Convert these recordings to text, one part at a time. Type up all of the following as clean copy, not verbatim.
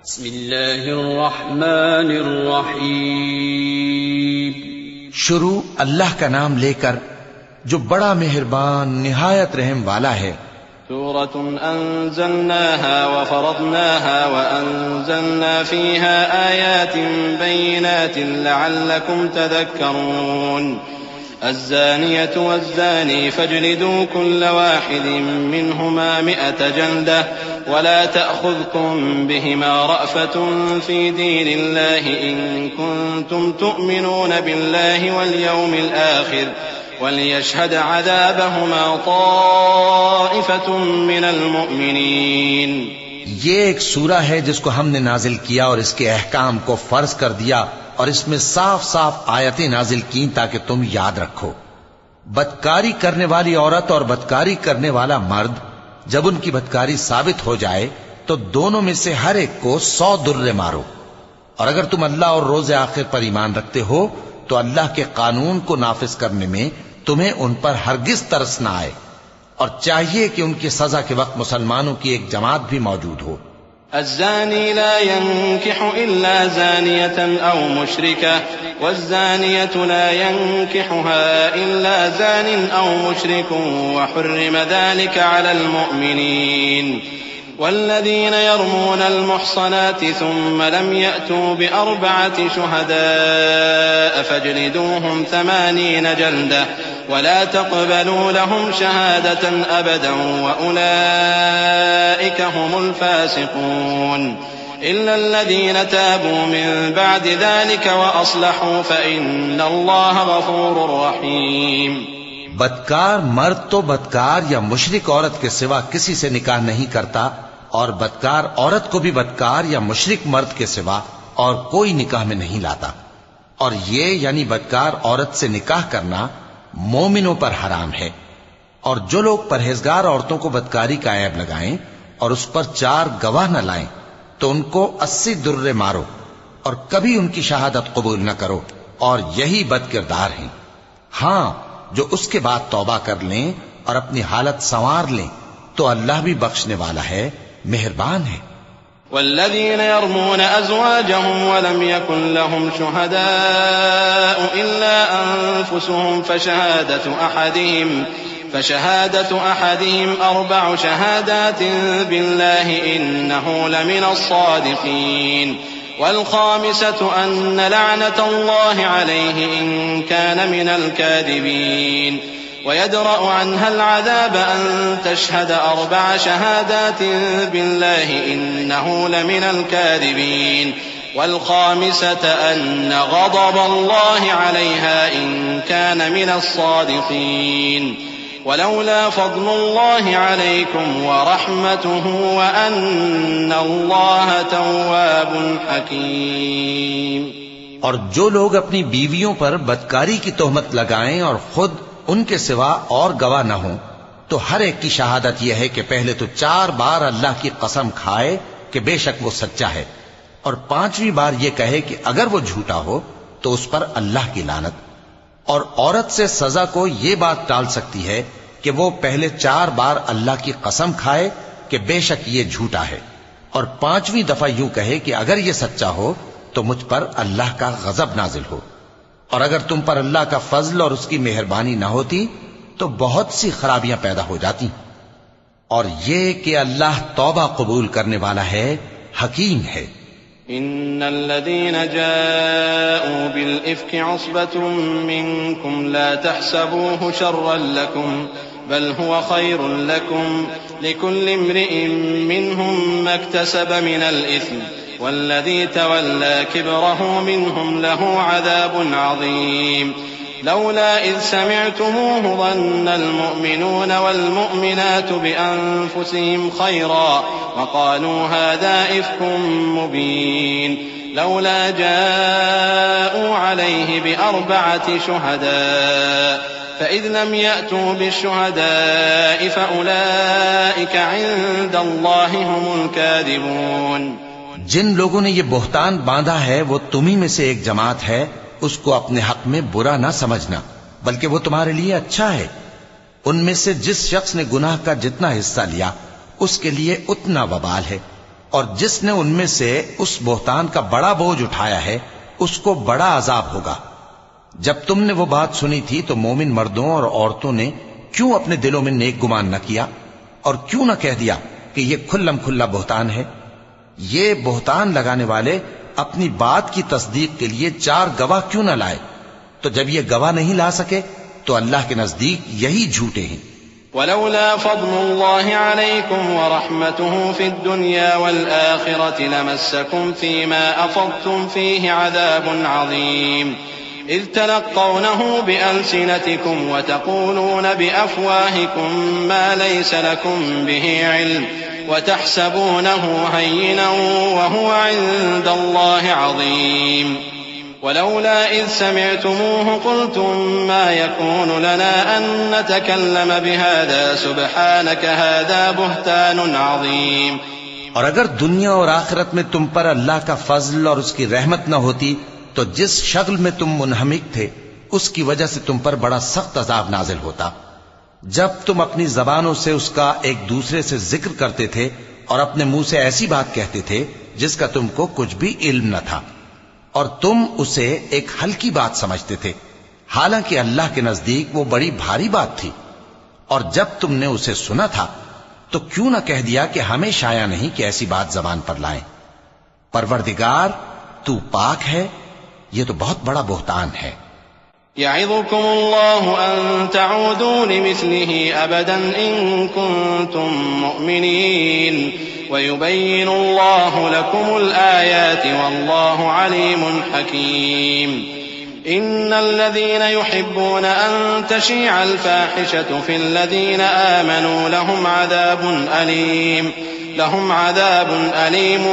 بسم اللہ الرحمن الرحیم. شروع اللہ کا نام لے کر جو بڑا مہربان نہایت رحم والا ہے. سورة أنزلناها وفرضناها وأنزلنا فيها آيات بينات لعلكم تذكرون. الزانية والزاني فاجلدوا كل واحد منهما 100 جلدة ولا تأخذكم بهما رأفة في دين الله إن كنتم تؤمنون بالله واليوم الآخر وَلْيَشْهَدْ عَذَابَهُمَا طَائِفَةٌ مِّنَ الْمُؤْمِنِينَ. یہ ایک سورہ ہے جس کو ہم نے نازل کیا اور اس کے احکام کو فرض کر دیا اور اس میں صاف صاف آیتیں نازل کی تاکہ تم یاد رکھو. بدکاری کرنے والی عورت اور بدکاری کرنے والا مرد جب ان کی بدکاری ثابت ہو جائے تو دونوں میں سے ہر ایک کو 100 درے مارو. اور اگر تم اللہ اور روز آخر پر ایمان رکھتے ہو تو اللہ کے قانون کو نافذ کرنے میں تمہیں ان پر ہرگز ترس نہ آئے، اور چاہیے کہ ان کی سزا کے وقت مسلمانوں کی ایک جماعت بھی موجود ہو. الزاني لا ينكح إلا زانية أو مشركة والزانية لا ينكحها إلا زان أو مشرك وحرم ذلك على المؤمنين. والذين يرمون المحصنات ثم لم يأتوا ب4 شهداء فاجلدوهم 80 جلدة ولا تقبلوا لهم شهادة أبدا وأولئك هم الفاسقون. إلا الذين تابوا من بعد ذلك وأصلحوا فإن الله غفور رحيم. بدکار مرد تو بدکار یا مشرک عورت کے سوا کسی سے نکاح نہیں کرتا، اور بدکار عورت کو بھی بدکار یا مشرک مرد کے سوا اور کوئی نکاح میں نہیں لاتا. اور یہ یعنی بدکار عورت سے نکاح کرنا مومنوں پر حرام ہے. اور جو لوگ پرہیزگار عورتوں کو بدکاری کا عیب لگائیں اور اس پر 4 گواہ نہ لائیں تو ان کو 80 درے مارو اور کبھی ان کی شہادت قبول نہ کرو، اور یہی بد کردار ہیں. ہاں، جو اس کے بعد توبہ کر لیں اور اپنی حالت سنوار لیں تو اللہ بھی بخشنے والا ہے، مہربان ہے. والذين يرمون أزواجهم ولم يكن لهم شهداء إلا أنفسهم فشهادة أحدهم 4 شهادات بالله إنه لمن الصادقين. والخامسة أن لعنة الله عليه إن كان من الكاذبين. ويدرأ عنها العذاب أن تشهد 4 شهادات بالله إنه لمن الكاذبين. والخامسة أن غضب الله عليها إن كان من الصادقين. ولولا فضل الله عليكم ورحمته وأن الله تواب حكيم. اور جو لوگ اپنی بیویوں پر بدکاری کی تہمت لگائیں اور خود ان کے سوا اور گواہ نہ ہوں تو ہر ایک کی شہادت یہ ہے کہ پہلے تو 4 بار اللہ کی قسم کھائے کہ بے شک وہ سچا ہے، اور 5ویں بار یہ کہے کہ اگر وہ جھوٹا ہو تو اس پر اللہ کی لعنت. اور عورت سے سزا کو یہ بات ٹال سکتی ہے کہ وہ پہلے 4 بار اللہ کی قسم کھائے کہ بے شک یہ جھوٹا ہے، اور 5ویں دفعہ یوں کہے کہ اگر یہ سچا ہو تو مجھ پر اللہ کا غضب نازل ہو. اور اگر تم پر اللہ کا فضل اور اس کی مہربانی نہ ہوتی تو بہت سی خرابیاں پیدا ہو جاتی. اور یہ کہ اللہ توبہ قبول کرنے والا ہے، حکیم ہے. ان الذين جاءوا بالإفك عصبة منكم لا تحسبوه شرا لكم بل هو خير لكم لكل امرئ منهم ما اكتسب من الإثم والذي تولى كبره منهم له عذاب عظيم. لولا إذ سمعتموه ظن المؤمنون والمؤمنات بأنفسهم خيرا وقالوا هذا إفك مبين. لولا جاءوا عليه ب4 شهداء فإذ لم يأتوا بالشهداء فأولئك عند الله هم الكاذبون. جن لوگوں نے یہ بہتان باندھا ہے وہ تمہیں میں سے ایک جماعت ہے، اس کو اپنے حق میں برا نہ سمجھنا بلکہ وہ تمہارے لیے اچھا ہے. ان میں سے جس شخص نے گناہ کا جتنا حصہ لیا اس کے لیے اتنا وبال ہے، اور جس نے ان میں سے اس بہتان کا بڑا بوجھ اٹھایا ہے اس کو بڑا عذاب ہوگا۔ جب تم نے وہ بات سنی تھی تو مومن مردوں اور عورتوں نے کیوں اپنے دلوں میں نیک گمان نہ کیا اور کیوں نہ کہہ دیا کہ یہ کھلم کھلا بہتان ہے؟ یہ بہتان لگانے والے اپنی بات کی تصدیق کے لیے 4 گواہ کیوں نہ لائے؟ تو جب یہ گواہ نہیں لا سکے تو اللہ کے نزدیک یہی جھوٹے ہیں۔ ولولا فضل الله عليكم ورحمته في الدنيا والآخرة لمسكم فيما أفضتم فيه عذاب عظيم إذ تلقونه بألسنتكم وتقولون بأفواهكم ما ليس لكم به علم وتحسبونه هينا وهو عند الله عظيم ولولا إذ سمعتموه قلتم ما يكون لنا أن نتكلم بهذا سبحانك هذا بهتان عظيم۔ اور اگر دنیا اور آخرت میں تم پر اللہ کا فضل اور اس کی رحمت نہ ہوتی تو جس شغل میں تم منہمک تھے اس کی وجہ سے تم پر بڑا سخت عذاب نازل ہوتا، جب تم اپنی زبانوں سے اس کا ایک دوسرے سے ذکر کرتے تھے اور اپنے منہ سے ایسی بات کہتے تھے جس کا تم کو کچھ بھی علم نہ تھا، اور تم اسے ایک ہلکی بات سمجھتے تھے، حالانکہ اللہ کے نزدیک وہ بڑی بھاری بات تھی۔ اور جب تم نے اسے سنا تھا تو کیوں نہ کہہ دیا کہ ہمیں شایع نہیں کہ ایسی بات زبان پر لائیں؟ پروردگار تو پاک ہے، یہ تو بہت بڑا بہتان ہے۔ يعظكم الله أن تعودوا لمثله أبدا إن كنتم مؤمنين ويبين الله لكم الآيات والله عليم حكيم إن الذين يحبون أن تشيع الفاحشة في الذين آمنوا لهم عذاب أليم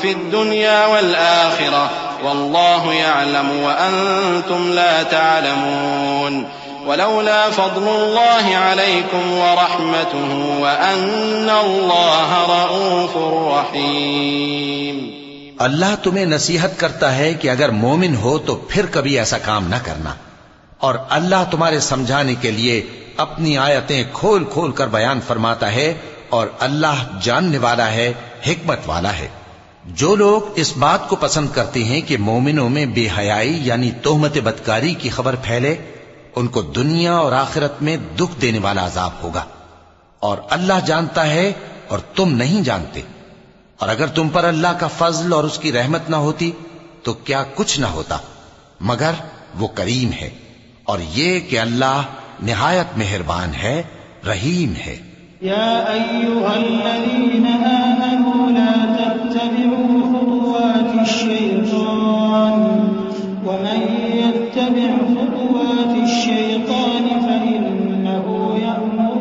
في الدنيا والآخرة والله يعلم وأنتم لا تعلمون ولولا فضل الله عليكم ورحمته وأن الله رؤوف رحيم۔ اللہ تمہیں نصیحت کرتا ہے کہ اگر مومن ہو تو پھر کبھی ایسا کام نہ کرنا، اور اللہ تمہارے سمجھانے کے لیے اپنی آیتیں کھول کھول کر بیان فرماتا ہے، اور اللہ جاننے والا ہے، حکمت والا ہے۔ جو لوگ اس بات کو پسند کرتے ہیں کہ مومنوں میں بے حیائی یعنی تہمت بدکاری کی خبر پھیلے، ان کو دنیا اور آخرت میں دکھ دینے والا عذاب ہوگا، اور اللہ جانتا ہے اور تم نہیں جانتے۔ اور اگر تم پر اللہ کا فضل اور اس کی رحمت نہ ہوتی تو کیا کچھ نہ ہوتا، مگر وہ کریم ہے، اور یہ کہ اللہ نہایت مہربان ہے، رحیم ہے۔ يا أيها الذين آمنوا لا تتبعوا خطوات الشيطان ومن يتبع خطوات الشيطان فإنه يأمر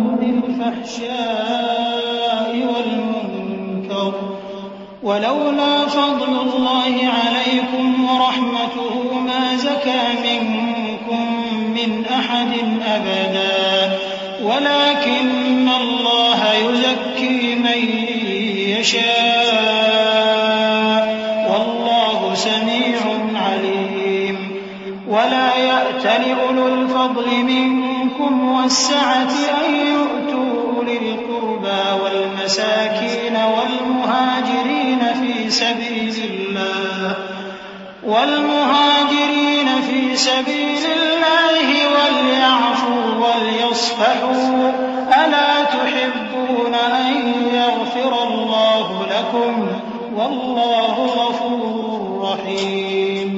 بالفحشاء والمنكر ولولا فضل الله عليكم ورحمته ما زكى منكم من أحد أبدا ولكن الله يزكي من يشاء والله سميع عليم ولا يأتل أولو الفضل منكم والسعة أن يؤتوا أولي القربى والمساكين والمهاجرين في سبيل الله وليعفوا وليصفحوا ألا تحبون أن يغفر الله لكم والله غفور رحيم۔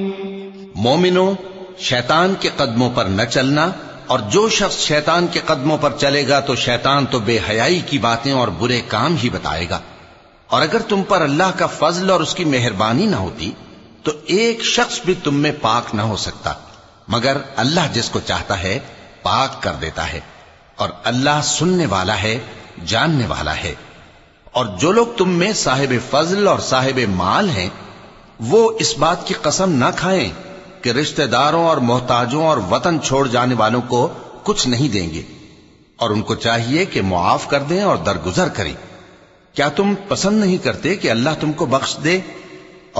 مومنوں، شیطان کے قدموں پر نہ چلنا، اور جو شخص شیطان کے قدموں پر چلے گا تو شیطان تو بے حیائی کی باتیں اور برے کام ہی بتائے گا۔ اور اگر تم پر اللہ کا فضل اور اس کی مہربانی نہ ہوتی تو ایک شخص بھی تم میں پاک نہ ہو سکتا، مگر اللہ جس کو چاہتا ہے پاک کر دیتا ہے، اور اللہ سننے والا ہے، جاننے والا ہے۔ اور جو لوگ تم میں صاحب فضل اور صاحب مال ہیں وہ اس بات کی قسم نہ کھائیں کہ رشتہ داروں اور محتاجوں اور وطن چھوڑ جانے والوں کو کچھ نہیں دیں گے، اور ان کو چاہیے کہ معاف کر دیں اور درگزر کریں۔ کیا تم پسند نہیں کرتے کہ اللہ تم کو بخش دے؟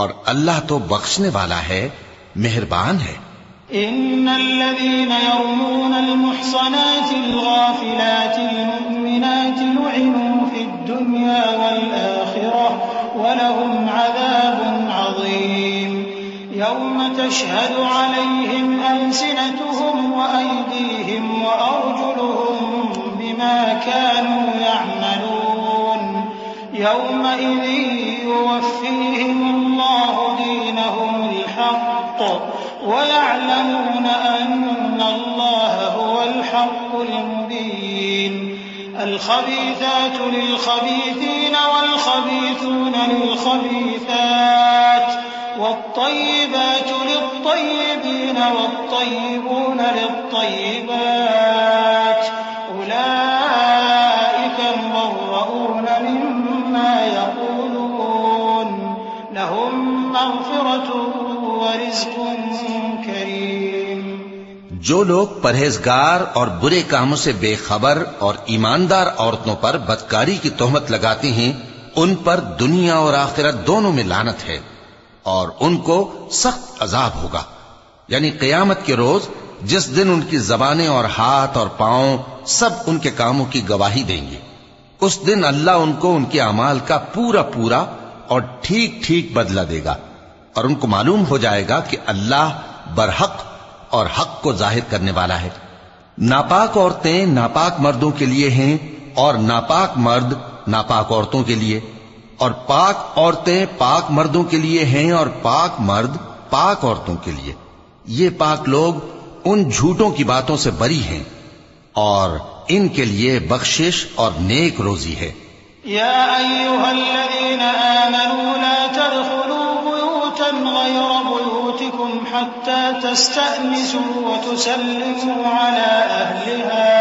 اور اللہ تو بخشنے والا ہے، مہربان ہے۔ إن الذين يرمون المحصنات الغافلات المؤمنات لعنوا في الدنيا والآخرة وَلَهُمْ عَذَابٌ عَظِيمٌ يَوْمَ تَشْهَدُ عَلَيْهِمْ أَلْسِنَتُهُمْ وَأَيْدِيهِمْ وَأَرْجُلُهُمْ بِمَا كَانُوا يَعْمَلُونَ يَوْمَئِذٍ يُوَفِّيهِمُ اللَّهُ دِينَهُمُ الْحَقَّ وَيَعْلَمُونَ أَنَّ اللَّهَ هُوَ الْحَقُّ الْمُبِينُ الخبيثات للخبيثين والخبيثون للخبيثات والطيبات للطيبين والطيبون للطيبات أولئك مبرؤون مما يقولون لهم مغفرة ورزق كريم. جو لوگ پرہیزگار اور برے کاموں سے بے خبر اور ایماندار عورتوں پر بدکاری کی تہمت لگاتے ہیں ان پر دنیا اور آخرت دونوں میں لعنت ہے اور ان کو سخت عذاب ہوگا، یعنی قیامت کے روز جس دن ان کی زبانیں اور ہاتھ اور پاؤں سب ان کے کاموں کی گواہی دیں گے. اس دن اللہ ان کو ان کے اعمال کا پورا پورا اور ٹھیک ٹھیک بدلہ دے گا اور ان کو معلوم ہو جائے گا کہ اللہ برحق اور حق کو ظاہر کرنے والا ہے. ناپاک عورتیں ناپاک مردوں کے لیے ہیں اور ناپاک مرد ناپاک عورتوں کے لیے، اور پاک عورتیں پاک مردوں کے لیے ہیں اور پاک مرد پاک عورتوں کے لیے. یہ پاک لوگ ان جھوٹوں کی باتوں سے بری ہیں اور ان کے لیے بخشش اور نیک روزی ہے. یا ایھا الذین آمنوا لا تدخلوا بیوتا غیر بیوتکم حتی تستأنسوا وتسلموا علی اہلها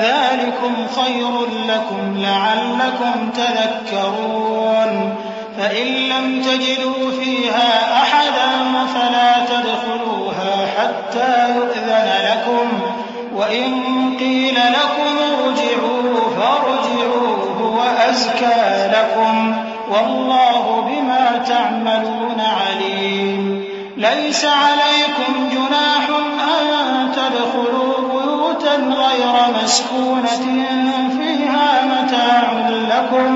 ذلكم خير لكم لعلكم تذكرون. فإن لم تجدوا فيها أحدا فلا تدخلوها حتى يؤذن لكم وإن قيل لكم ارجعوا فارجعوا هو أزكى لكم والله بما تعملون عليم. ليس عليكم جناح أن تدخلوا بيوتا غير مسكونة فيها متاع لكم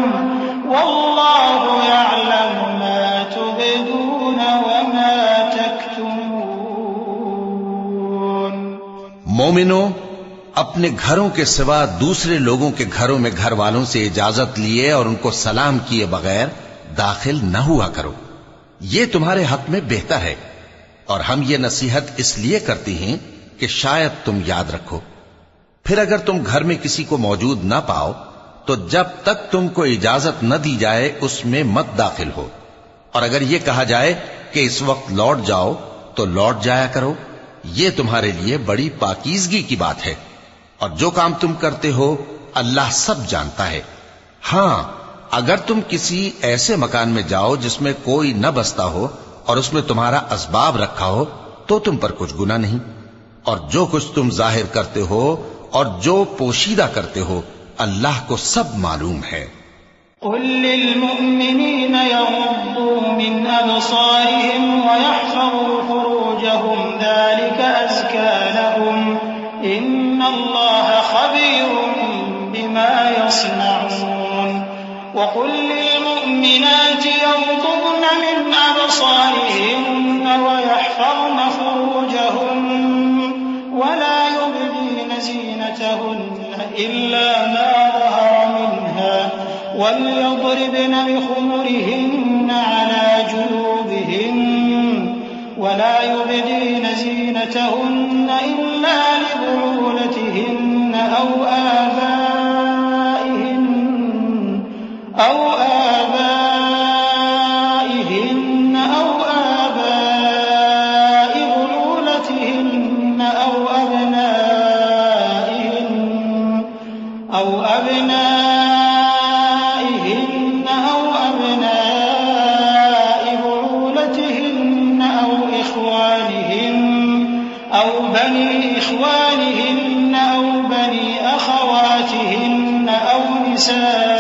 والله يعلم ما تبدون وما تكتمون. مومنو، اپنے گھروں کے سوا دوسرے لوگوں کے گھروں میں گھر والوں سے اجازت لیے اور ان کو سلام کیے بغیر داخل نہ ہوا کرو، یہ تمہارے حق میں بہتر ہے. اور ہم یہ نصیحت اس لیے کرتے ہیں کہ شاید تم یاد رکھو. پھر اگر تم گھر میں کسی کو موجود نہ پاؤ تو جب تک تم کو اجازت نہ دی جائے اس میں مت داخل ہو، اور اگر یہ کہا جائے کہ اس وقت لوٹ جاؤ تو لوٹ جایا کرو. یہ تمہارے لیے بڑی پاکیزگی کی بات ہے، اور جو کام تم کرتے ہو اللہ سب جانتا ہے. ہاں، اگر تم کسی ایسے مکان میں جاؤ جس میں کوئی نہ بستا ہو اور اس میں تمہارا اسباب رکھا ہو تو تم پر کچھ گناہ نہیں، اور جو کچھ تم ظاہر کرتے ہو اور جو پوشیدہ کرتے ہو اللہ کو سب معلوم ہے. قل للمؤمنین یغضوا من ابصارهم ويحفظوا فروجهم ذلك ازکى لهم ان اللہ خبیر بما يصنعون. وقل للمؤمنات يغضضن من أبصارهن ويحفظن فروجهن ولا يبدين زينتهن إلا ما ظهر منها وليضربن بخمرهن على جيوبهن ولا يبدين زينتهن إلا لبعولتهن أو آبائهن أو آبائهن أو آباء بعولتهن أو أبنائهن أو أبنائهن أو أبناء بعولتهن أو إخوانهن أو بني إخوانهن أو بني أخواتهن أو نسائهن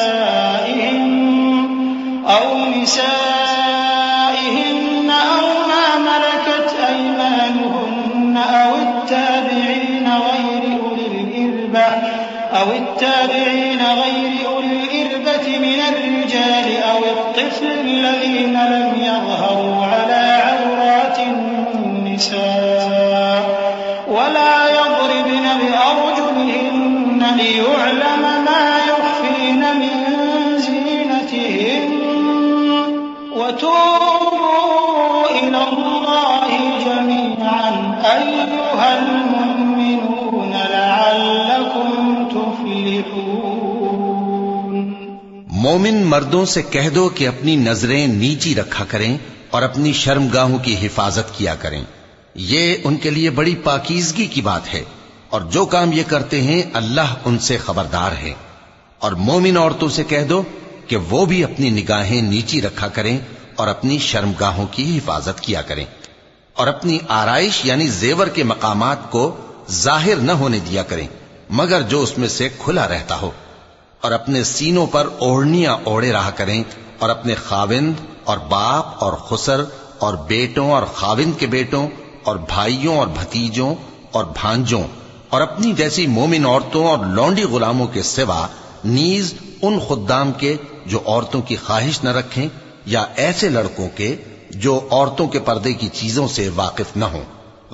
أو ما ملكت أيمانهن أو التابعين غير أولي الإربة من الرجال أو والطفل الذين لم يظهروا على عورات النساء ولا يضربن بأرجلهن ليعلم ما يخفين من زينتهن وتوبوا إلى الله جميعا أيها المؤمنون لعلكم تفلحون۔ مومن مردوں سے کہہ دو کہ اپنی نظریں نیچی رکھا کریں اور اپنی شرمگاہوں کی حفاظت کیا کریں، یہ ان کے لیے بڑی پاکیزگی کی بات ہے، اور جو کام یہ کرتے ہیں اللہ ان سے خبردار ہے۔ اور مومن عورتوں سے کہہ دو کہ وہ بھی اپنی نگاہیں نیچی رکھا کریں اور اپنی شرمگاہوں کی حفاظت کیا کریں، اور اپنی آرائش یعنی زیور کے مقامات کو ظاہر نہ ہونے دیا کریں مگر جو اس میں سے کھلا رہتا ہو، اور اپنے سینوں پر اوڑھنیاں اوڑے رہا کریں، اور اپنے خاوند اور باپ اور خسر اور بیٹوں اور خاوند کے بیٹوں اور بھائیوں اور بھتیجوں اور بھانجوں اور اپنی جیسی مومن عورتوں اور لونڈی غلاموں کے سوا نیز ان خدام کے جو عورتوں کی خواہش نہ رکھیں، یا ایسے لڑکوں کے جو عورتوں کے پردے کی چیزوں سے واقف نہ ہوں۔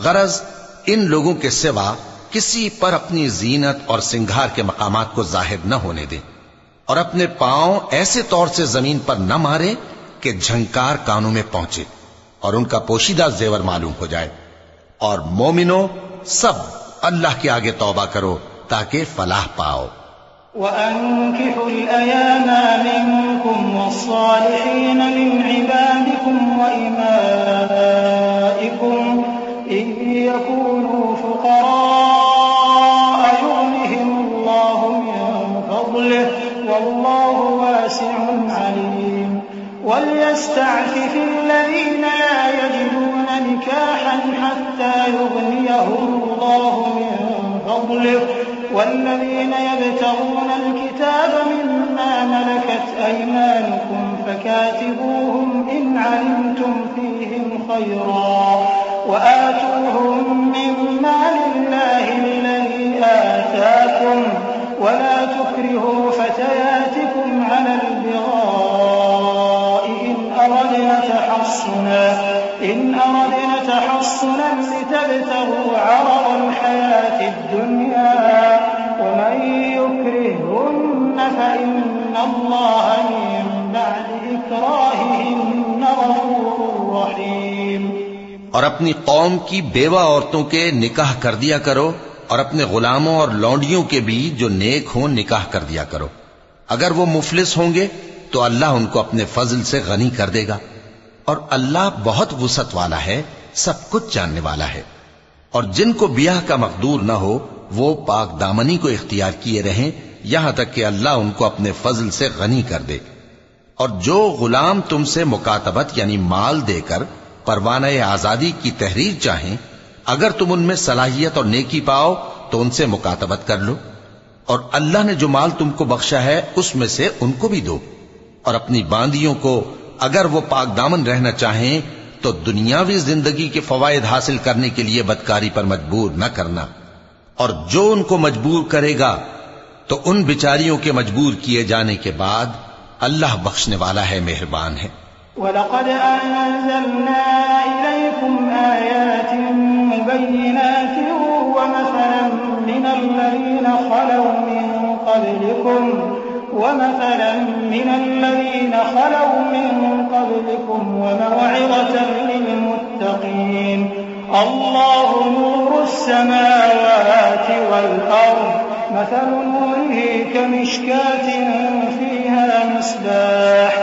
غرض ان لوگوں کے سوا کسی پر اپنی زینت اور سنگھار کے مقامات کو ظاہر نہ ہونے دیں، اور اپنے پاؤں ایسے طور سے زمین پر نہ مارے کہ جھنکار کانوں میں پہنچے اور ان کا پوشیدہ زیور معلوم ہو جائے۔ اور مومنوں سب اللہ کے آگے توبہ کرو تاکہ فلاح پاؤ۔ وَأَنكِحُوا الْأَيَامَ مِنكُمْ وَالصَّالِحِينَ مِنْ عِبَادِكُمْ وَإِمَائِكُمْ إِنْ يَكُونُوا فُقَرَاءَ يُغْنِهِمُ اللَّهُ مِنْ فَضْلِهِ وَاللَّهُ وَاسِعٌ عَلِيمٌ وَلْيَسْتَعْفِفِ الَّذِينَ لَا يَجِدُونَ نِكَاحًا حَتَّى يُغْنِيَهُمُ اللَّهُ مِنْ فَضْلِهِ والذين يبتغون الكتاب مما ملكت أيمانكم فكاتبوهم إن علمتم فيهم خيرا وآتوهم من مال الله الذي آتاكم ولا تكرهوا فتياتكم على البغاء إن أردنا تحصنا لتبتغوا عرض الحياة الدنيا ومن يكرههن فإن الله من بعد إكراههن غفور رحيم۔ اور اپنی قوم کی بیوہ عورتوں کے نکاح کر دیا کرو، اور اپنے غلاموں اور لونڈیوں کے بھی جو نیک ہوں نکاح کر دیا کرو۔ اگر وہ مفلس ہوں گے تو اللہ ان کو اپنے فضل سے غنی کر دے گا، اور اللہ بہت وسعت والا ہے، سب کچھ جاننے والا ہے۔ اور جن کو بیاہ کا مقدور نہ ہو وہ پاک دامنی کو اختیار کیے رہیں یہاں تک کہ اللہ ان کو اپنے فضل سے غنی کر دے۔ اور جو غلام تم سے مکاتبت یعنی مال دے کر پروانہ آزادی کی تحریر چاہیں، اگر تم ان میں صلاحیت اور نیکی پاؤ تو ان سے مکاتبت کر لو، اور اللہ نے جو مال تم کو بخشا ہے اس میں سے ان کو بھی دو۔ اور اپنی باندیوں کو اگر وہ پاک دامن رہنا چاہیں تو دنیاوی زندگی کے فوائد حاصل کرنے کے لیے بدکاری پر مجبور نہ کرنا، اور جو ان کو مجبور کرے گا تو ان بیچاریوں کے مجبور کیے جانے کے بعد اللہ بخشنے والا ہے، مہربان ہے۔ وَلَقَدْ أَنزَلْنَا إِلَيْكُمْ آيَاتٍ مُبَيِّنَاتٍ وَمَثَلًا مِّنَ الَّذِينَ خَلَوْا مِن قَبْلِكُمْ وَمَوْعِظَةً لِّلْمُتَّقِينَ اللَّهُ نُورُ السَّمَاوَاتِ وَالْأَرْضِ مَثَلُ نُورِهِ كَمِشْكَاةٍ فِيهَا مِصْبَاحٌ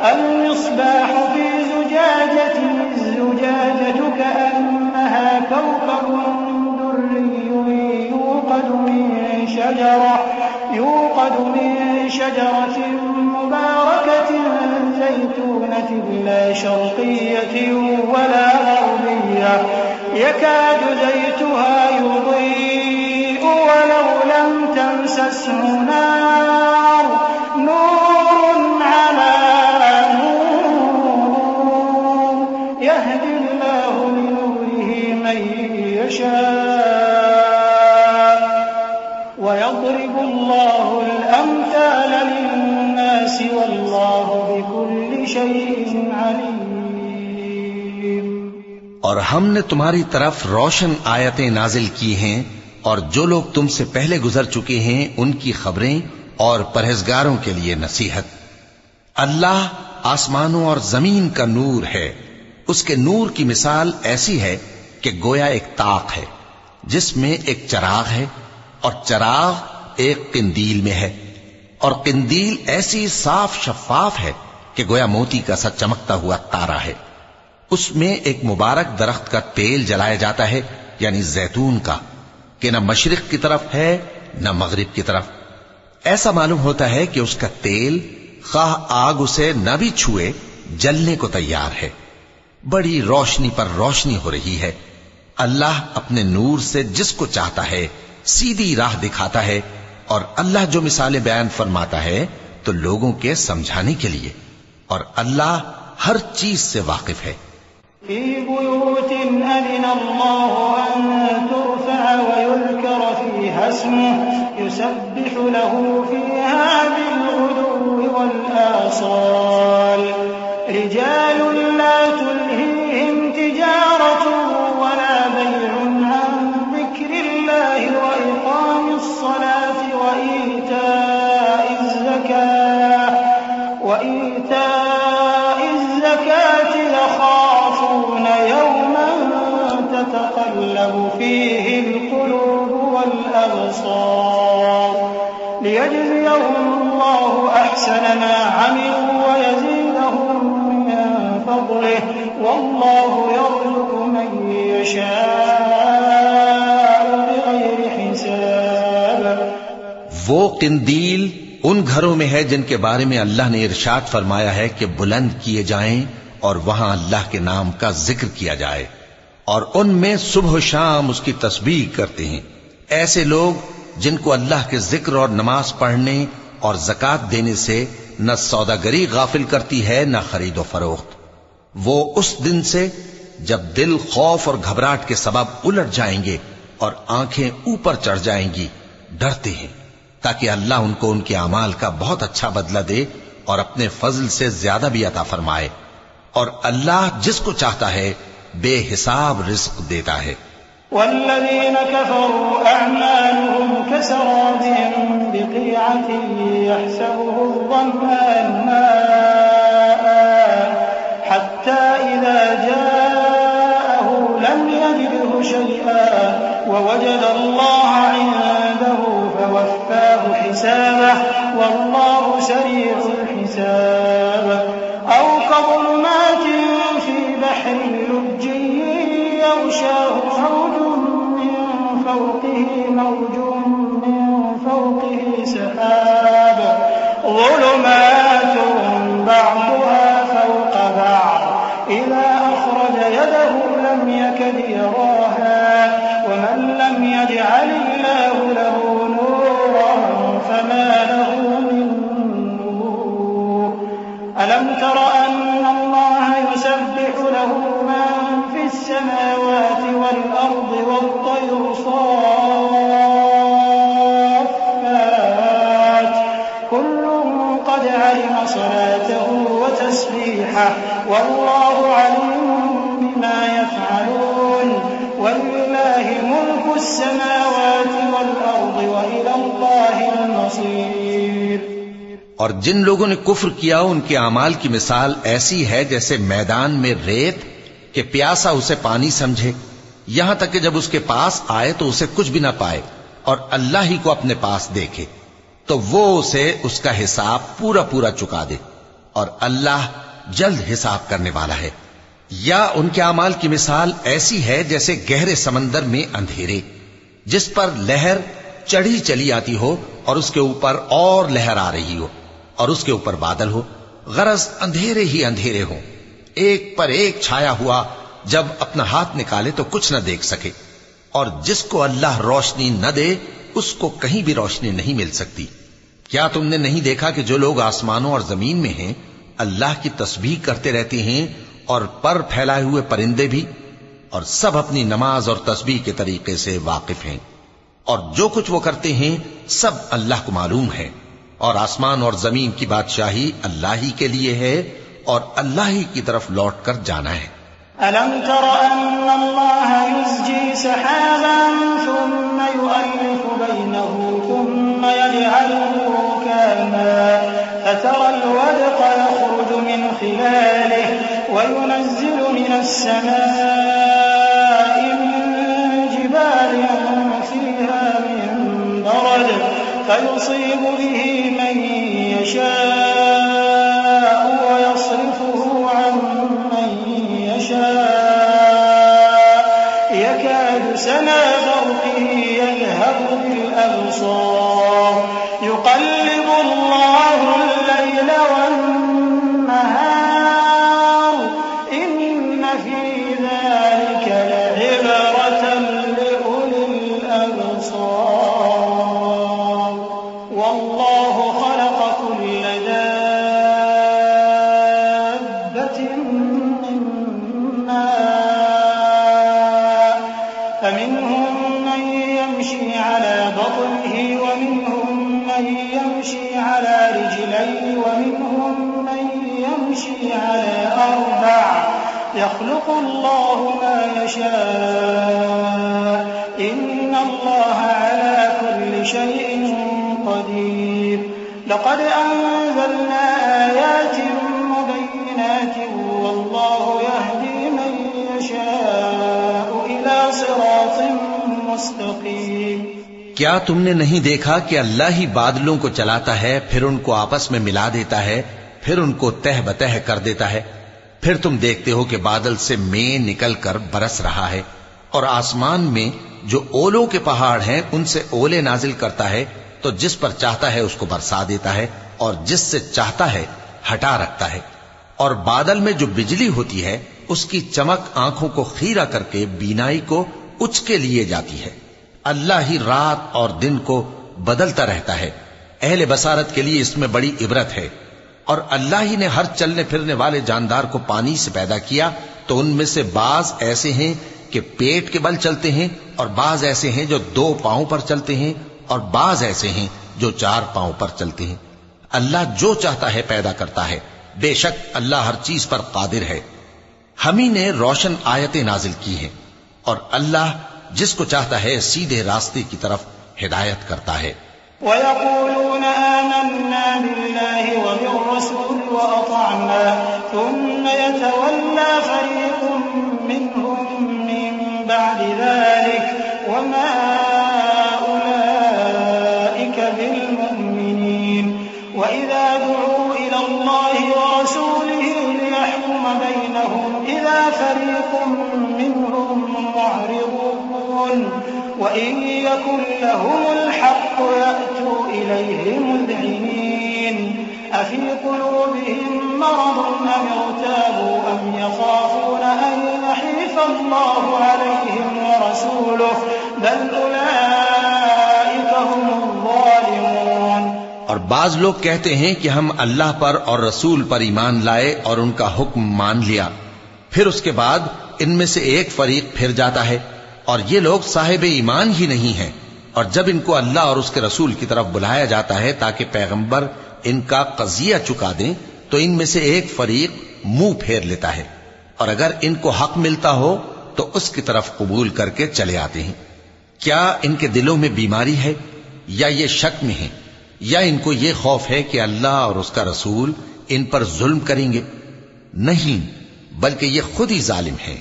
الْمِصْبَاحُ فِي زُجَاجَةٍ الزُّجَاجَةُ كَأَنَّهَا كَوْكَبٌ دُرِّيٌّ يُوقَدُ مِن شَجَرَةٍ مُبَارَكَةٍ زَيْتُونَةٍ لَّا شَرْقِيَّةٍ وَلَا غَرْبِيَّةٍ يَكَادُ زَيْتُهَا يُضِيءُ وَلَوْ لَمْ تَمْسَسْهُ نَارٌ نُّورٌ عَلَىٰ نُورٍ يَهْدِي اللَّهُ لِنُورِهِ مَن يَشَاءُ وَيَضْرِبُ اللَّهُ الْأَمْثَالَ لِلنَّاسِ وَاللَّهُ بِكُلِّ شيء عليم. اور ہم نے تمہاری طرف روشن آیتیں نازل کی ہیں اور جو لوگ تم سے پہلے گزر چکے ہیں ان کی خبریں اور پرہیزگاروں کے لیے نصیحت. اللہ آسمانوں اور زمین کا نور ہے. اس کے نور کی مثال ایسی ہے کہ گویا ایک طاق ہے جس میں ایک چراغ ہے اور چراغ ایک قندیل میں ہے اور قندیل ایسی صاف شفاف ہے کہ گویا موتی کا سا چمکتا ہوا تارا ہے. اس میں ایک مبارک درخت کا تیل جلایا جاتا ہے یعنی زیتون کا کہ نہ مشرق کی طرف ہے نہ مغرب کی طرف. ایسا معلوم ہوتا ہے کہ اس کا تیل خواہ آگ اسے نہ بھی چھوئے جلنے کو تیار ہے. بڑی روشنی پر روشنی ہو رہی ہے. اللہ اپنے نور سے جس کو چاہتا ہے سیدھی راہ دکھاتا ہے اور اللہ جو مثالیں بیان فرماتا ہے تو لوگوں کے سمجھانے کے لیے. اور اللہ ہر چیز سے واقف ہے. في بيوت أذن الله أن ترفع ويذكر فيها اسمه يسبح له فيها بالغدو والآصال رجال لا تلهيهم تجارة ولا بيع عن ذكر الله وإقام الصلاة وإيتاء الزكاة يخافون يوما تتقلب فيه القلوب والأبصار ليجزيهم الله أحسن ما عملوا ويزيدهم من فضله والله يرزق من يشاء بغير حساب. وہ قندیل ان گھروں میں ہے جن کے بارے میں اللہ نے ارشاد فرمایا ہے کہ بلند کیے جائیں اور وہاں اللہ کے نام کا ذکر کیا جائے اور ان میں صبح و شام اس کی تسبیح کرتے ہیں. ایسے لوگ جن کو اللہ کے ذکر اور نماز پڑھنے اور زکوٰۃ دینے سے نہ سوداگری غافل کرتی ہے نہ خرید و فروخت. وہ اس دن سے جب دل خوف اور گھبراہٹ کے سبب الٹ جائیں گے اور آنکھیں اوپر چڑھ جائیں گی ڈرتے ہیں تاکہ اللہ ان کو ان کے اعمال کا بہت اچھا بدلہ دے اور اپنے فضل سے زیادہ بھی عطا فرمائے. اور اللہ جس کو چاہتا ہے بے حساب رزق دیتا ہے. والذين كفروا أعمالهم كسراب بقيعة يحسبه الظمآن ماء حتى إذا جاءه لم يجده شيئا ووجد الله عنده فوفاه حسابه والله سريع الحساب. أو كظلمات في بحر لجي يغشاه موج من فوقه سحاب ظلمات بعضها فوق بعض إذا أخرج يده لم يكد يراها ومن لم يجعل الله له نورا فما له من نور. ألم تر أن الله يسبح له من في السماوات والأرض والطير صافات كل قد علم صلاته وتسبيحه والله عليم بما يفعلون. ولله ملك السماوات والأرض وإلى الله المصير. اور جن لوگوں نے کفر کیا ان کے اعمال کی مثال ایسی ہے جیسے میدان میں ریت کہ پیاسا اسے پانی سمجھے یہاں تک کہ جب اس کے پاس آئے تو اسے کچھ بھی نہ پائے اور اللہ ہی کو اپنے پاس دیکھے تو وہ اسے اس کا حساب پورا پورا چکا دے اور اللہ جلد حساب کرنے والا ہے. یا ان کے اعمال کی مثال ایسی ہے جیسے گہرے سمندر میں اندھیرے جس پر لہر چڑھی چلی آتی ہو اور اس کے اوپر اور لہر آ رہی ہو اور اس کے اوپر بادل ہو غرض اندھیرے ہی اندھیرے ہوں ایک پر ایک چھایا ہوا جب اپنا ہاتھ نکالے تو کچھ نہ دیکھ سکے. اور جس کو اللہ روشنی نہ دے اس کو کہیں بھی روشنی نہیں مل سکتی. کیا تم نے نہیں دیکھا کہ جو لوگ آسمانوں اور زمین میں ہیں اللہ کی تسبیح کرتے رہتے ہیں اور پر پھیلائے ہوئے پرندے بھی اور سب اپنی نماز اور تسبیح کے طریقے سے واقف ہیں اور جو کچھ وہ کرتے ہیں سب اللہ کو معلوم ہے. اور آسمان اور زمین کی بادشاہی اللہ ہی کے لیے ہے اور اللہ ہی کی طرف لوٹ کر جانا ہے۔ ألم تر أن الله يزجي سحابا ثم يؤلف بينه ثم يجعله ركاما فترى الودق يخرج من خلاله وينزل من السماء من جبال فيها من برد فيصيب به من يشاء ويصرفه عن من يكاد سنا برقه يذهب بالأبصار يقلب الله الليل والنهار إن في ذلك لعبرة لأولي الأبصار والله خلق كل دابة من ماء فمنهم من يمشي على بطنه ومنهم من يمشي على رجلين ومنهم من يمشي على أربع يخلق الله ما يشاء إن الله على كل شيء قدير لقد أنزلنا آيات مبينات والله يهدي من يشاء إلى صراط مستقيم۔ کیا تم نے نہیں دیکھا کہ اللہ ہی بادلوں کو چلاتا ہے، پھر ان کو آپس میں ملا دیتا ہے، پھر ان کو تہ بتہ کر دیتا ہے، پھر تم دیکھتے ہو کہ بادل سے مے نکل کر برس رہا ہے، اور آسمان میں جو اولوں کے پہاڑ ہیں ان سے اولے نازل کرتا ہے، تو جس پر چاہتا ہے اس کو برسا دیتا ہے اور جس سے چاہتا ہے ہٹا رکھتا ہے، اور بادل میں جو بجلی ہوتی ہے اس کی چمک آنکھوں کو خیرہ کر کے بینائی کو اچ کے لیے جاتی ہے۔ اللہ ہی رات اور دن کو بدلتا رہتا ہے، اہل بصارت کے لیے اس میں بڑی عبرت ہے۔ اور اللہ ہی نے ہر چلنے پھرنے والے جاندار کو پانی سے پیدا کیا، تو ان میں سے بعض ایسے ہیں کہ پیٹ کے بل چلتے ہیں، اور بعض ایسے ہیں جو 2 پاؤں پر چلتے ہیں، اور بعض ایسے ہیں جو 4 پاؤں پر چلتے ہیں۔ اللہ جو چاہتا ہے پیدا کرتا ہے، بے شک اللہ ہر چیز پر قادر ہے۔ ہم ہی نے روشن آیتیں نازل کی ہیں، اور اللہ جس کو چاہتا ہے سیدھے راستے کی طرف ہدایت کرتا ہے۔ وَيَقُولُونَ آمَنَّا بِاللَّهِ وَبِالرَّسُولِ وَأَطَعْنَا ثُمَّ يَتَوَلَّى فَرِيقٌ مِّنْهُم مِّن بَعْدِ ذَلِكَ وَمَا أُولَٰئِكَ بِالْمُؤْمِنِينَ وَإِذَا دُعُوا إِلَى اللَّهِ وَرَسُولِهِ لِيَحْكُمَ بَيْنَهُمْ إِذَا فَرِيقٌ مِّنْهُم مُّعْرِضُونَ وَإِن يَكُن لَّهُمُ الْحَقُّ يَأْتُوا إِلَيْهِ مُذْعِنِينَ أَفِي قُلُوبِهِم مَّرَضٌ أَمِ ارْتَابُوا أَمْ يَخَافُونَ أَن يَحِيفَ اللَّهُ عَلَيْهِمْ وَرَسُولُهُ بَلْ أُولَٰئِكَ هُمُ الظَّالِمُونَ۔ اور بعض لوگ کہتے ہیں کہ ہم اللہ پر اور رسول پر ایمان لائے اور ان کا حکم مان لیا، پھر اس کے بعد ان میں سے ایک فریق پھر جاتا ہے، اور یہ لوگ صاحب ایمان ہی نہیں ہیں، اور جب ان کو اللہ اور اس کے رسول کی طرف بلایا جاتا ہے تاکہ پیغمبر ان کا قضیہ چکا دیں، تو ان میں سے ایک فریق منہ پھیر لیتا ہے، اور اگر ان کو حق ملتا ہو تو اس کی طرف قبول کر کے چلے آتے ہیں۔ کیا ان کے دلوں میں بیماری ہے، یا یہ شک میں ہیں، یا ان کو یہ خوف ہے کہ اللہ اور اس کا رسول ان پر ظلم کریں گے؟ نہیں، بلکہ یہ خود ہی ظالم ہیں۔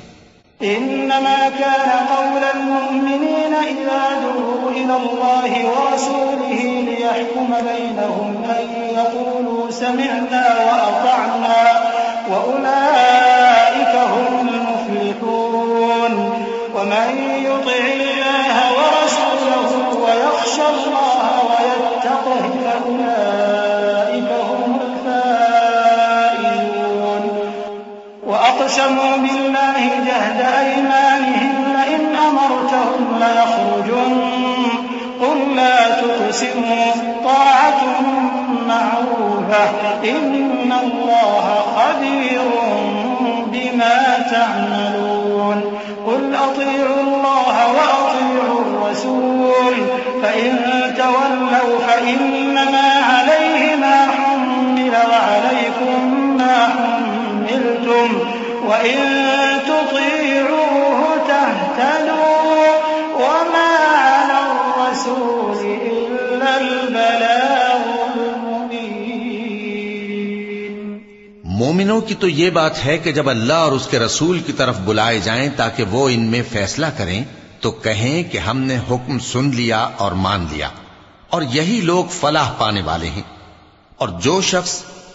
إنما كان قول المؤمنين إذا دعوا إلى الله ورسوله ليحكم بينهم أن يقولوا سمعنا وأطعنا وأولئك هم المفلحون ومن يطع الله ورسوله ويخشى الله ويتقه فأولئك هم الفائزون وأقسموا بالله جهد أيمانهم لئن أمرتهم ليخرجن قل لا تقسموا طاعة معروفة إن الله خبير بما تعملون قل أطيعوا الله وأطيعوا الرسول فإن تولوا فإنما عليه ما حمل وعليكم ما حملتم وَإِن تُطِيعُوهُ تَهْتَدُوا وَمَا عَلَى الرَّسُولِ إِلَّا الْبَلَاغُ الْمُبِينُ۔ مومنوں کی تو یہ بات ہے کہ جب اللہ اور اس کے رسول کی طرف بلائے جائیں تاکہ وہ ان میں فیصلہ کریں تو کہیں کہ ہم نے حکم سن لیا اور مان لیا، اور یہی لوگ فلاح پانے والے ہیں۔ اور جو شخص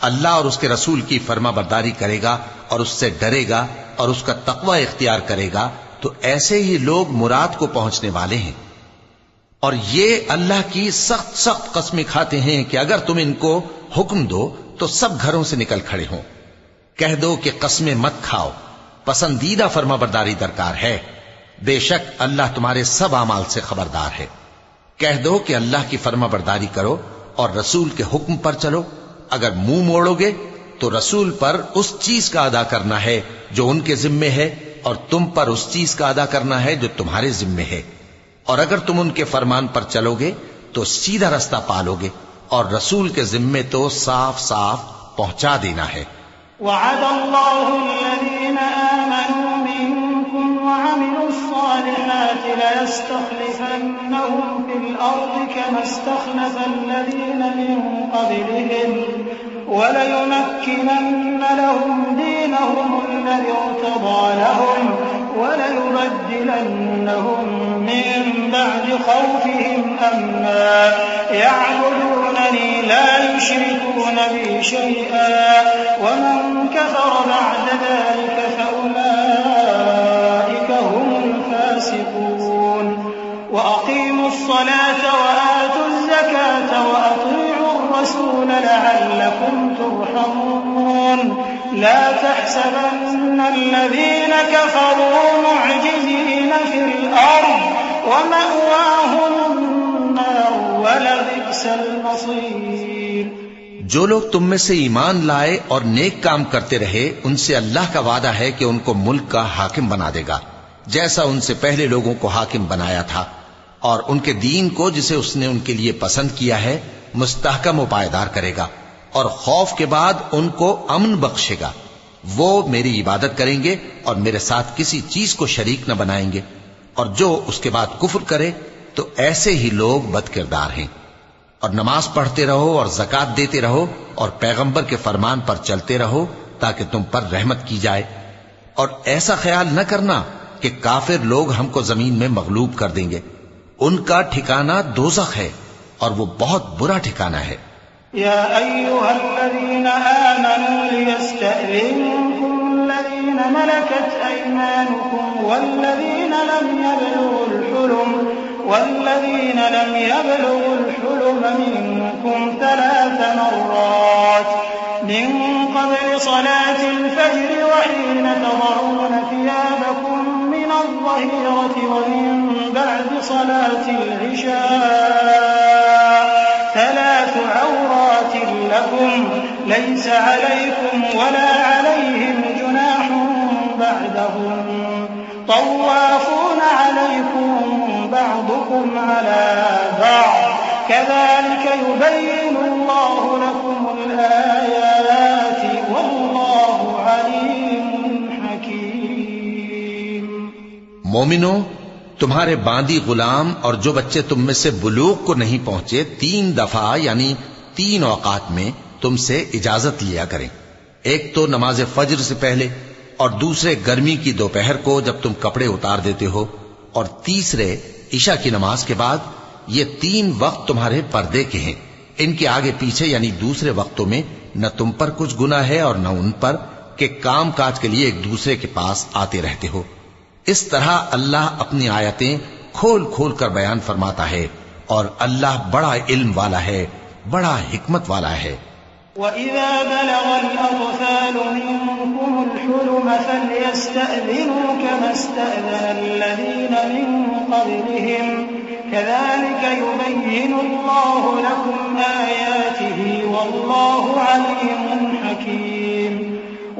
اللہ اور اس کے رسول کی فرما برداری کرے گا اور اس سے ڈرے گا اور اس کا تقوی اختیار کرے گا تو ایسے ہی لوگ مراد کو پہنچنے والے ہیں۔ اور یہ اللہ کی سخت سخت قسمیں کھاتے ہیں کہ اگر تم ان کو حکم دو تو سب گھروں سے نکل کھڑے ہوں۔ کہہ دو کہ قسمیں مت کھاؤ، پسندیدہ فرما برداری درکار ہے، بے شک اللہ تمہارے سب اعمال سے خبردار ہے۔ کہہ دو کہ اللہ کی فرما برداری کرو اور رسول کے حکم پر چلو۔ اگر منہ موڑو گے تو رسول پر اس چیز کا ادا کرنا ہے جو ان کے ذمے ہے، اور تم پر اس چیز کا ادا کرنا ہے جو تمہارے ذمے ہے۔ اور اگر تم ان کے فرمان پر چلو گے تو سیدھا رستہ پالو گے، اور رسول کے ذمے تو صاف صاف پہنچا دینا ہے۔ وعد الله الذين آمنوا منكم وعملوا الصالحات ليستخلفنهم في الأرض كما استخلف الذين من قبلهم وليمكنن لهم دينهم الذي ارتضى لهم وليبدلنهم من بعد خوفهم أمنا يعبدونني لا يشركون بي شيئا ومن كفر بعد ذلك فأولئك هم الفاسقون وأقيموا الصلاة وآتوا الزكاة وأطيعوا الرسول لعلكم ترحمون لا تحسبن الذين كفروا معجزين في الأرض ومأواهم النار ولبئس المصير۔ جو لوگ تم میں سے ایمان لائے اور نیک کام کرتے رہے ان سے اللہ کا وعدہ ہے کہ ان کو ملک کا حاکم بنا دے گا، جیسا ان سے پہلے لوگوں کو حاکم بنایا تھا، اور ان کے دین کو جسے اس نے ان کے لیے پسند کیا ہے مستحکم و پائیدار کرے گا، اور خوف کے بعد ان کو امن بخشے گا۔ وہ میری عبادت کریں گے اور میرے ساتھ کسی چیز کو شریک نہ بنائیں گے، اور جو اس کے بعد کفر کرے تو ایسے ہی لوگ بد کردار ہیں۔ اور نماز پڑھتے رہو اور زکوٰۃ دیتے رہو اور پیغمبر کے فرمان پر چلتے رہو تاکہ تم پر رحمت کی جائے، اور ایسا خیال نہ کرنا کہ کافر لوگ ہم کو زمین میں مغلوب کر دیں گے۔ ان کا ٹھکانہ دوزخ ہے اور وہ بہت برا ٹھکانہ ہے۔ يا أيها الذين آمنوا ليستأذنكم الذين ملكت أيمانكم والذين لم يبلغوا الحلم منكم 3 مرات من قبل صلاة الفجر وحين تضعون ثيابكم من الظهيرة ومن بعد صلاة العشاء 3 عورات لكم ليس عليكم ولا عليهم جناح بعدهم طوافون عليكم بعضكم على بعض كذلك يبين الله لكم الآيات والله عليم حكيم۔ مومنو، تمہارے باندی غلام اور جو بچے تم میں سے بلوغ کو نہیں پہنچے 3 دفعہ یعنی 3 اوقات میں تم سے اجازت لیا کریں، ایک تو نماز فجر سے پہلے، اور دوسرے گرمی کی دوپہر کو جب تم کپڑے اتار دیتے ہو، اور تیسرے عشاء کی نماز کے بعد۔ یہ 3 وقت تمہارے پردے کے ہیں، ان کے آگے پیچھے یعنی دوسرے وقتوں میں نہ تم پر کچھ گناہ ہے اور نہ ان پر کہ کام کاج کے لیے ایک دوسرے کے پاس آتے رہتے ہو۔ اس طرح اللہ اپنی آیتیں کھول کھول کر بیان فرماتا ہے، اور اللہ بڑا علم والا ہے، بڑا حکمت والا ہے۔ وَإِذَا بَلَغَ الْأَطْفَالُ مِنكُمُ الْحُلُمَ فَلْيَسْتَأْذِنُوا كَمَا اسْتَأْذَنَ الَّذِينَ مِن قَبْلِهِمْ كَذَلِكَ يُبَيِّنُ اللَّهُ لَكُمْ آيَاتِهِ وَاللَّهُ عَلِيمٌ حَكِيمٌ۔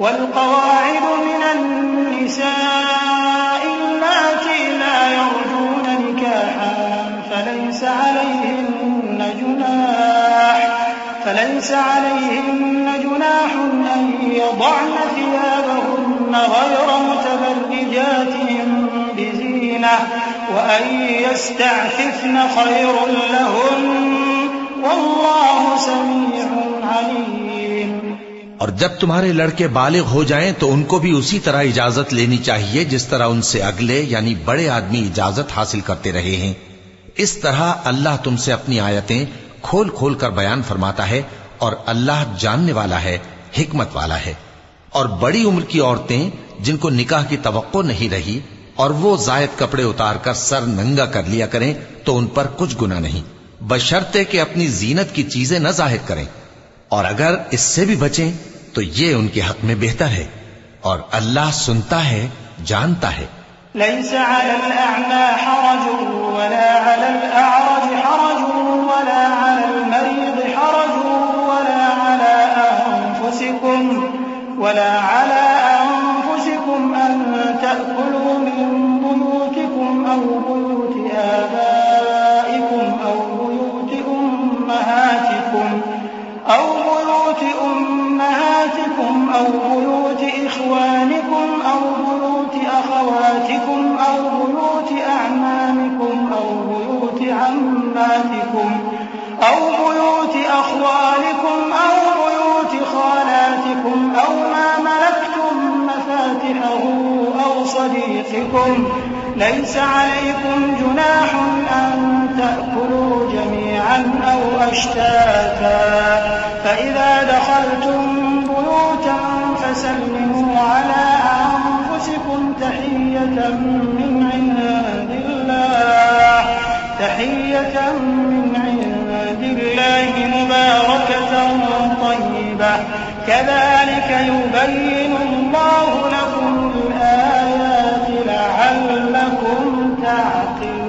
وَالْقَوَاعِدُ مِنَ النِّسَاءِ اللَّاتِي لَا يَرْجُونَ نِكَاحًا فَلَيْسَ عَلَيْهِنَّ جُنَاحٌ أَن يَضَعْنَ ثِيَابَهُنَّ غير متبرجات بزينة وأن يستعففن خير لهن والله سميع عليم۔ اور جب تمہارے لڑکے بالغ ہو جائیں تو ان کو بھی اسی طرح اجازت لینی چاہیے جس طرح ان سے اگلے یعنی بڑے آدمی اجازت حاصل کرتے رہے ہیں۔ اس طرح اللہ تم سے اپنی آیتیں کھول کھول کر بیان فرماتا ہے، اور اللہ جاننے والا ہے، حکمت والا ہے۔ اور بڑی عمر کی عورتیں جن کو نکاح کی توقع نہیں رہی اور وہ زائد کپڑے اتار کر سر ننگا کر لیا کریں تو ان پر کچھ گناہ نہیں، بشرطے کہ اپنی زینت کی چیزیں نہ ظاہر کریں، اور اگر اس سے بھی بچیں تو یہ ان کے حق میں بہتر ہے، اور اللہ سنتا ہے، جانتا ہے۔ ليس على الأعمى حرج ولا على الأعرج حرج ولا على المريض حرج ولا على أنفسكم أن تأكلوا من بيوتكم أو بيوت آبائكم أو بيوت أمهاتكم أو بيوت إخوانكم أو بيوت أخواتكم أو بيوت أعمامكم أو بيوت عماتكم أو بيوت أخوالكم أو بيوت خالاتكم أو ما ملكتم مفاتحه أو صديقكم ليس عليكم جناح أن تأكلوا جميعا أو أشتاتا فإذا دخلتم بيوتا فسلموا على أنفسكم تحية من عند الله مباركة طيبة كذلك يبين الله لكم الآيات لعلكم تعقلون۔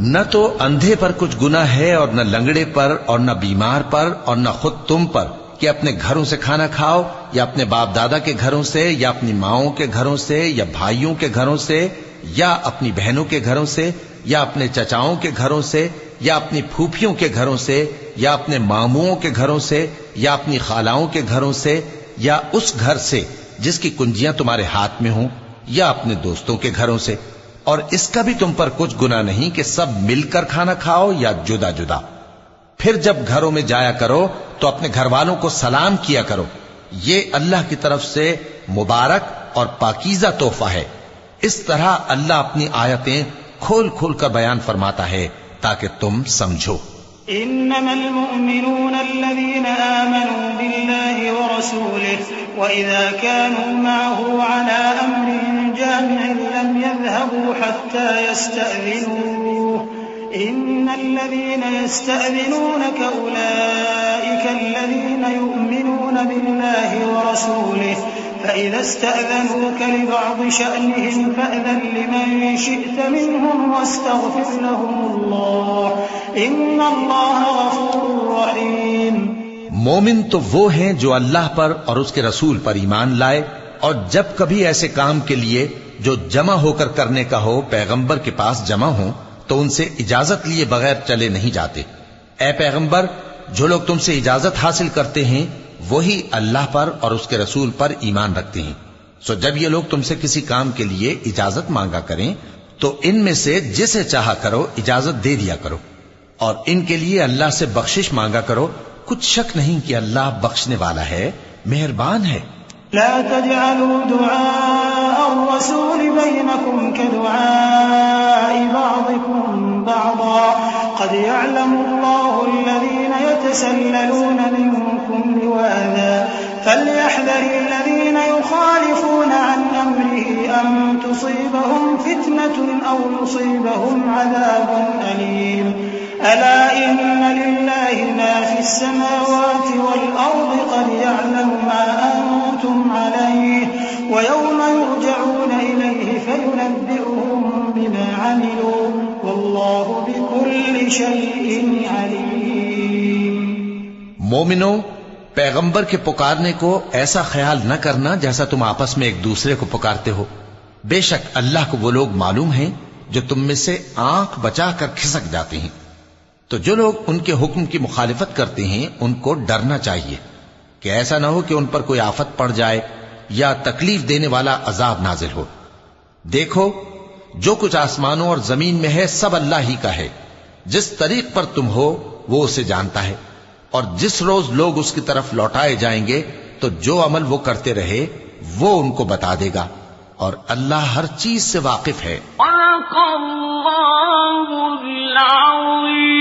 نہ تو اندھے پر کچھ گناہ ہے اور نہ لنگڑے پر اور نہ بیمار پر اور نہ خود تم پر کہ اپنے گھروں سے کھانا کھاؤ یا اپنے باپ دادا کے گھروں سے یا اپنی ماؤں کے گھروں سے یا بھائیوں کے گھروں سے یا اپنی بہنوں کے گھروں سے یا اپنے چچاؤں کے گھروں سے یا اپنی پھوپھیوں کے گھروں سے یا اپنے ماموؤں کے گھروں سے یا اپنی خالاؤں کے گھروں سے یا اس گھر سے جس کی کنجیاں تمہارے ہاتھ میں ہوں یا اپنے دوستوں کے گھروں سے، اور اس کا بھی تم پر کچھ گناہ نہیں کہ سب مل کر کھانا کھاؤ یا جدا جدا۔ پھر جب گھروں میں جایا کرو تو اپنے گھر والوں کو سلام کیا کرو، یہ اللہ کی طرف سے مبارک اور پاکیزہ تحفہ ہے۔ اس طرح اللہ اپنی آیتیں کھول کھول کر بیان فرماتا ہے تاکہ تم سمجھو۔ إنما المؤمنون الذين آمنوا بالله ورسوله وإذا كانوا معه على أمر جامع لم يذهبوا حتى يستأذنوه إن الذين يستأذنونك أولئك الذين يؤمنون بالله ورسوله فإذا استأذنوك لبعض شأنهم فأذن لمن شئت منهم واستغفر لهم الله إن الله غفور رحيم۔ مومن تو وہ ہیں جو اللہ پر اور اس کے رسول پر ایمان لائے، اور جب کبھی ایسے کام کے لیے جو جمع ہو کر کرنے کا ہو پیغمبر کے پاس جمع ہوں تو ان سے اجازت لیے بغیر چلے نہیں جاتے۔ اے پیغمبر، جو لوگ تم سے اجازت حاصل کرتے ہیں وہی اللہ پر اور اس کے رسول پر ایمان رکھتے ہیں، سو جب یہ لوگ تم سے کسی کام کے لیے اجازت مانگا کریں تو ان میں سے جسے چاہا کرو اجازت دے دیا کرو، اور ان کے لیے اللہ سے بخشش مانگا کرو، کچھ شک نہیں کہ اللہ بخشنے والا ہے، مہربان ہے۔ لا تجعلوا دعاء الرسول بينكم كدعاء بعضكم بعضا قد يعلم الله الذين يتسللون منكم لواذا فليحذر الذين يخالفون عن أمره أن تصيبهم فتنة أو يصيبهم عذاب أليم ألا إن لله ما في السماوات والأرض قد يعلم ما أنتم عليه ويوم يرجعون إليه فينبئهم بما عملوا والله بكل شيء عليم۔ مومنو، پیغمبر کے پکارنے کو ایسا خیال نہ کرنا جیسا تم آپس میں ایک دوسرے کو پکارتے ہو، بے شک اللہ کو وہ لوگ معلوم ہیں جو تم میں سے آنکھ بچا کر کھسک جاتے ہیں، تو جو لوگ ان کے حکم کی مخالفت کرتے ہیں ان کو ڈرنا چاہیے، کہ ایسا نہ ہو کہ ان پر کوئی آفت پڑ جائے یا تکلیف دینے والا عذاب نازل ہو۔ دیکھو جو کچھ آسمانوں اور زمین میں ہے سب اللہ ہی کا ہے، جس طریق پر تم ہو وہ اسے جانتا ہے، اور جس روز لوگ اس کی طرف لوٹائے جائیں گے تو جو عمل وہ کرتے رہے وہ ان کو بتا دے گا، اور اللہ ہر چیز سے واقف ہے۔ صدق اللہ العظیم۔